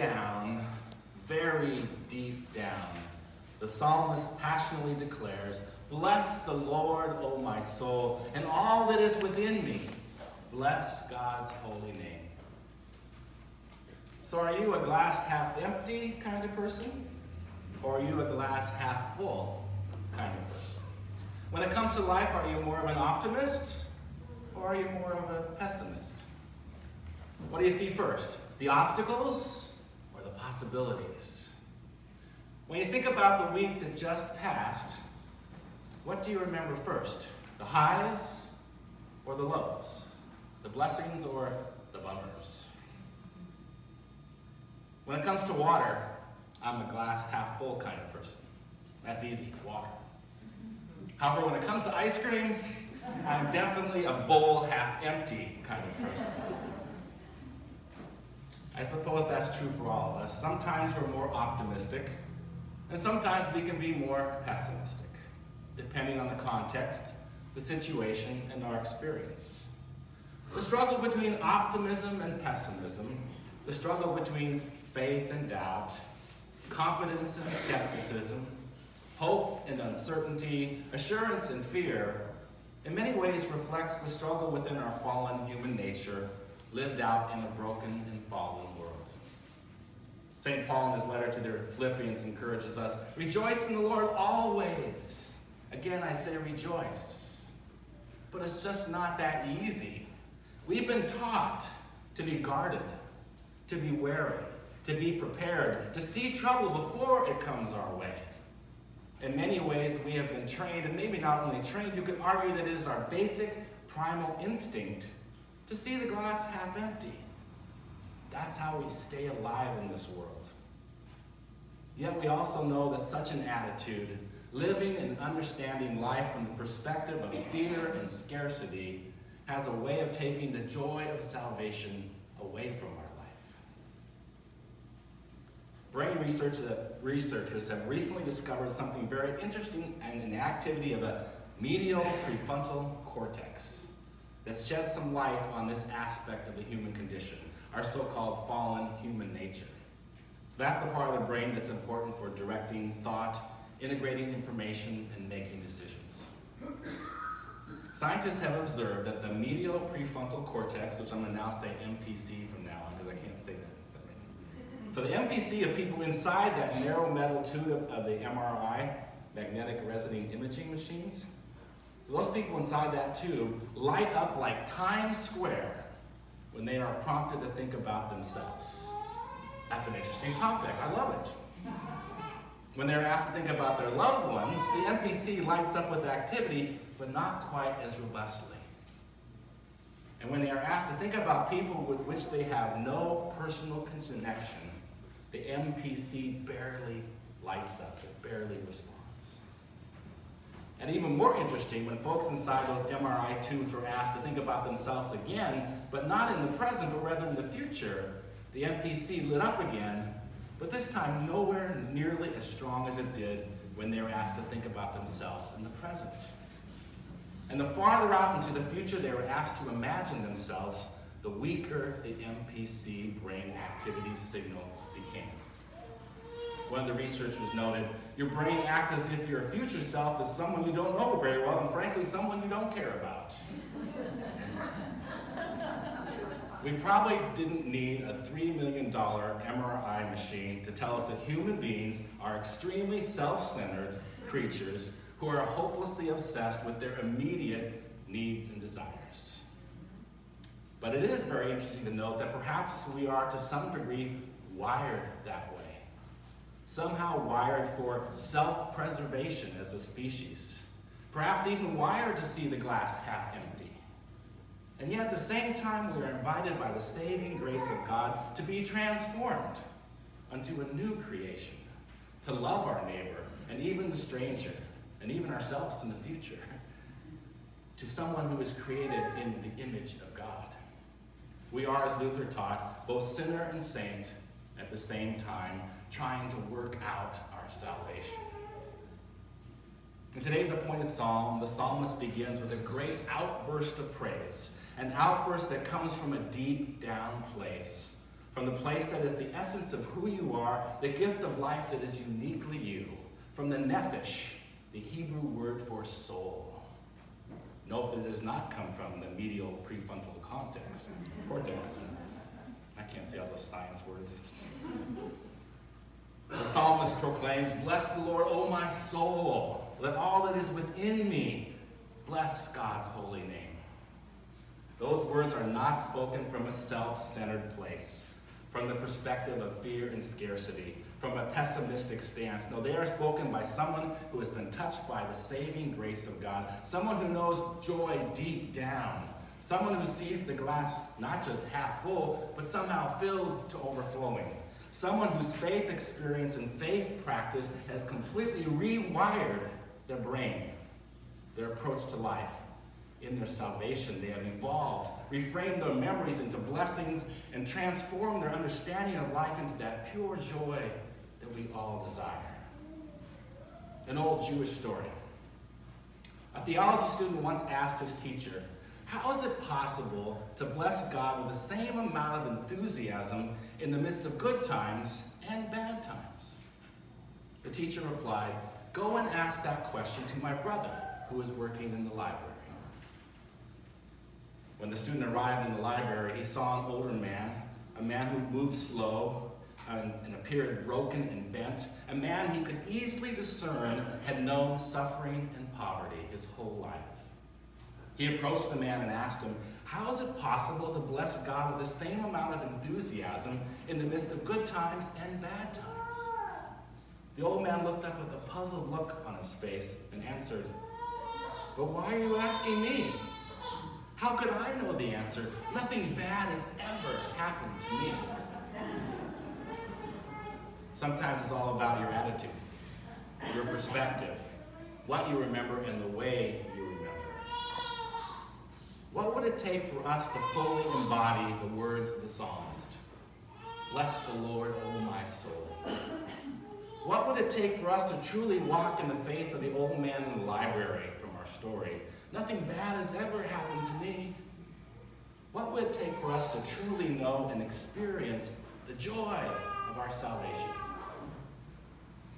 down, very deep down, the psalmist passionately declares, "Bless the Lord, O my soul, and all that is within me. Bless God's holy name." So are you a glass half empty kind of person? Or are you a glass half full kind of person? When it comes to life, are you more of an optimist? Or are you more of a pessimist? What do you see first? The obstacles or the possibilities? When you think about the week that just passed, what do you remember first? The highs or the lows? The blessings or the bummers? When it comes to water, I'm a glass half full kind of person. That's easy, water. However, when it comes to ice cream, I'm definitely a bowl half empty kind of person. I suppose that's true for all of us. Sometimes we're more optimistic, and sometimes we can be more pessimistic, depending on the context, the situation, and our experience. The struggle between optimism and pessimism, the struggle between faith and doubt, confidence and skepticism, hope and uncertainty, assurance and fear, in many ways reflects the struggle within our fallen human nature, lived out in a broken and fallen world. St. Paul in his letter to the Philippians encourages us, "Rejoice in the Lord always." Again, I say rejoice. But it's just not that easy. We've been taught to be guarded, to be wary, to be prepared, to see trouble before it comes our way. In many ways, we have been trained, and maybe not only trained, you could argue that it is our basic primal instinct to see the glass half empty. That's how we stay alive in this world. Yet we also know that such an attitude, living and understanding life from the perspective of fear and scarcity, has a way of taking the joy of salvation away from our life. Brain researchers have recently discovered something very interesting in the activity of the medial prefrontal cortex that sheds some light on this aspect of the human condition, our so-called fallen human nature. So that's the part of the brain that's important for directing thought, integrating information, and making decisions. Scientists have observed that the medial prefrontal cortex, which I'm going to now say MPC from now on because I can't say that. So the MPC of people inside that narrow metal tube of the MRI, magnetic resonant imaging machines, so those people inside that tube light up like Times Square when they are prompted to think about themselves. That's an interesting topic. I love it. When they're asked to think about their loved ones, the MPC lights up with activity, but not quite as robustly. And when they are asked to think about people with which they have no personal connection, the MPC barely lights up, it barely responds. And even more interesting, when folks inside those MRI tubes were asked to think about themselves again, but not in the present, but rather in the future, the MPC lit up again, but this time nowhere nearly as strong as it did when they were asked to think about themselves in the present. And the farther out into the future they were asked to imagine themselves, the weaker the MPC brain activity signal became. One of the researchers noted, "Your brain acts as if your future self is someone you don't know very well, and frankly, someone you don't care about." We probably didn't need a $3 million MRI machine to tell us that human beings are extremely self-centered creatures who are hopelessly obsessed with their immediate needs and desires. But it is very interesting to note that perhaps we are to some degree wired that way. Somehow wired for self-preservation as a species. Perhaps even wired to see the glass half empty. And yet at the same time, we are invited by the saving grace of God to be transformed unto a new creation, to love our neighbor and even the stranger, and even ourselves in the future, to someone who is created in the image of God. We are, as Luther taught, both sinner and saint at the same time, trying to work out our salvation. In today's appointed psalm, the psalmist begins with a great outburst of praise, an outburst that comes from a deep down place, from the place that is the essence of who you are, the gift of life that is uniquely you, from the nephesh, the Hebrew word for soul. Note that it does not come from the medial prefrontal cortex. I can't say all those science words. The psalmist proclaims, "Bless the Lord, O my soul. Let all that is within me bless God's holy name." Those words are not spoken from a self-centered place, from the perspective of fear and scarcity, from a pessimistic stance. No, they are spoken by someone who has been touched by the saving grace of God, someone who knows joy deep down, someone who sees the glass not just half full, but somehow filled to overflowing, someone whose faith experience and faith practice has completely rewired their brain, their approach to life. In their salvation, they have evolved, reframed their memories into blessings, and transformed their understanding of life into that pure joy that we all desire. An old Jewish story. A theology student once asked his teacher, "How is it possible to bless God with the same amount of enthusiasm in the midst of good times and bad times?" The teacher replied, "Go and ask that question to my brother who is working in the library." When the student arrived in the library, he saw an older man, a man who moved slow and appeared broken and bent, a man he could easily discern had known suffering and poverty his whole life. He approached the man and asked him, "How is it possible to bless God with the same amount of enthusiasm in the midst of good times and bad times?" The old man looked up with a puzzled look on his face and answered, "But why are you asking me? How could I know the answer? Nothing bad has ever happened to me." Sometimes it's all about your attitude, your perspective, what you remember, and the way you remember. What would it take for us to fully embody the words of the psalmist? "Bless the Lord, O my soul." What would it take for us to truly walk in the faith of the old man in the library from our story? "Nothing bad has ever happened to me." What would it take for us to truly know and experience the joy of our salvation?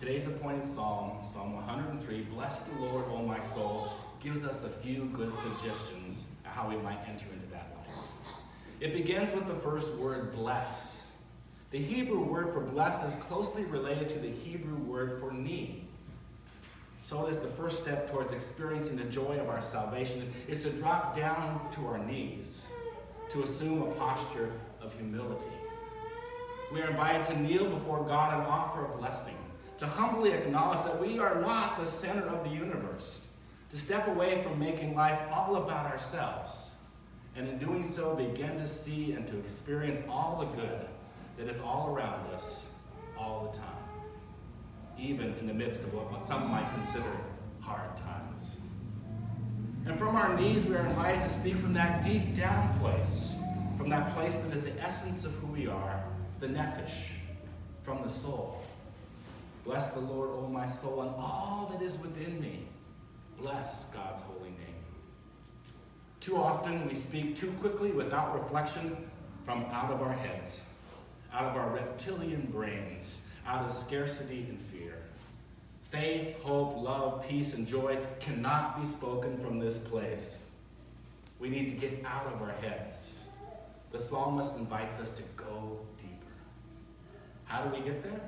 Today's appointed psalm, Psalm 103, "Bless the Lord, O my soul," gives us a few good suggestions of how we might enter into that life. It begins with the first word, bless. The Hebrew word for bless is closely related to the Hebrew word for need. So it is the first step towards experiencing the joy of our salvation is to drop down to our knees, to assume a posture of humility. We are invited to kneel before God and offer a blessing, to humbly acknowledge that we are not the center of the universe, to step away from making life all about ourselves, and in doing so begin to see and to experience all the good that is all around us all the time, even in the midst of what some might consider hard times. And from our knees, we are invited to speak from that deep down place, from that place that is the essence of who we are, the nephesh, from the soul. "Bless the Lord, O my soul, and all that is within me. Bless God's holy name." Too often we speak too quickly without reflection from out of our heads, out of our reptilian brains, out of scarcity and fear. Faith, hope, love, peace, and joy cannot be spoken from this place. We need to get out of our heads. The psalmist invites us to go deeper. How do we get there?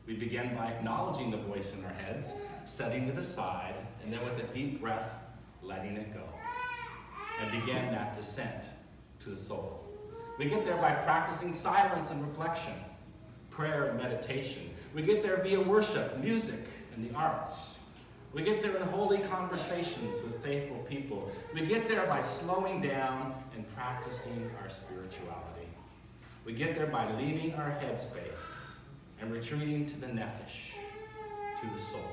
We begin by acknowledging the voice in our heads, setting it aside, and then with a deep breath, letting it go. And begin that descent to the soul. We get there by practicing silence and reflection, prayer and meditation. We get there via worship, music, and the arts. We get there in holy conversations with faithful people. We get there by slowing down and practicing our spirituality. We get there by leaving our headspace and retreating to the nephesh, to the soul.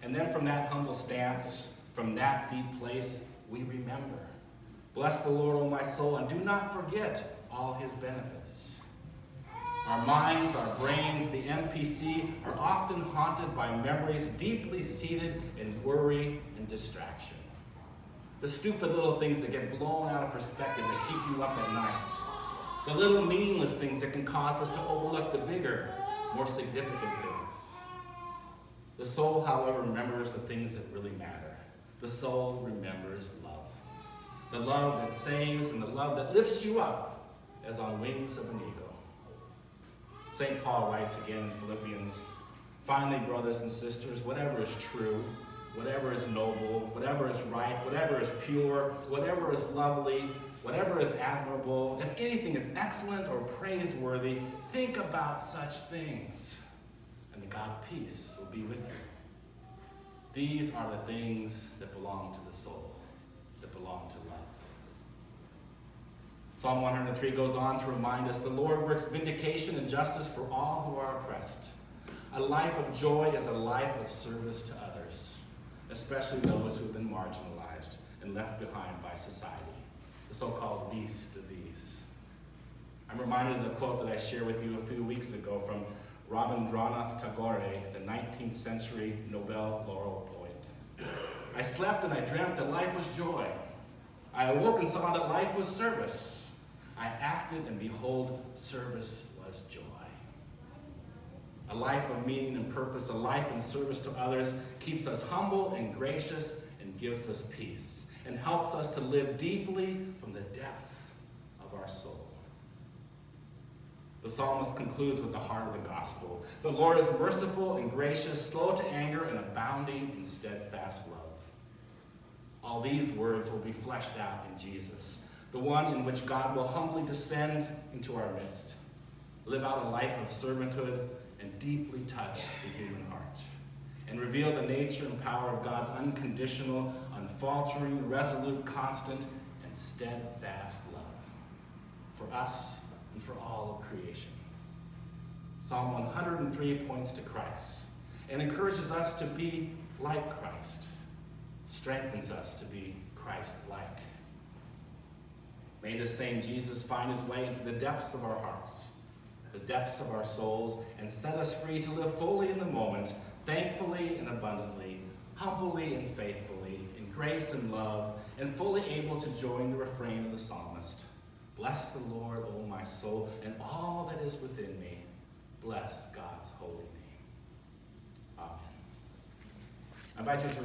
And then from that humble stance, from that deep place, we remember. Bless the Lord, O my soul, and do not forget all his benefits. Our minds, our brains, the MPC are often haunted by memories deeply seated in worry and distraction. The stupid little things that get blown out of perspective that keep you up at night. The little meaningless things that can cause us to overlook the bigger, more significant things. The soul, however, remembers the things that really matter. The soul remembers love. The love that saves and the love that lifts you up as on wings of an eagle. St. Paul writes again in Philippians, "Finally, brothers and sisters, whatever is true, whatever is noble, whatever is right, whatever is pure, whatever is lovely, whatever is admirable, if anything is excellent or praiseworthy, think about such things, and the God of peace will be with you." These are the things that belong to the soul, that belong to love. Psalm 103 goes on to remind us, "The Lord works vindication and justice for all who are oppressed. A life of joy is a life of service to others, especially those who have been marginalized and left behind by society, the so-called least of these." I'm reminded of the quote that I shared with you a few weeks ago from Rabindranath Tagore, the 19th century Nobel laureate poet. "I slept and I dreamt that life was joy. I awoke and saw that life was service. I acted and behold, service was joy." A life of meaning and purpose, a life in service to others, keeps us humble and gracious and gives us peace and helps us to live deeply from the depths of our soul. The psalmist concludes with the heart of the gospel. "The Lord is merciful and gracious, slow to anger and abounding in steadfast love." All these words will be fleshed out in Jesus, the one in which God will humbly descend into our midst, live out a life of servanthood, and deeply touch the human heart, and reveal the nature and power of God's unconditional, unfaltering, resolute, constant, and steadfast love for us and for all of creation. Psalm 103 points to Christ and encourages us to be like Christ, strengthens us to be Christ-like. May this same Jesus find his way into the depths of our hearts, the depths of our souls, and set us free to live fully in the moment, thankfully and abundantly, humbly and faithfully, in grace and love, and fully able to join the refrain of the psalmist. "Bless the Lord, O my soul, and all that is within me. Bless God's holy name." Amen. I invite you to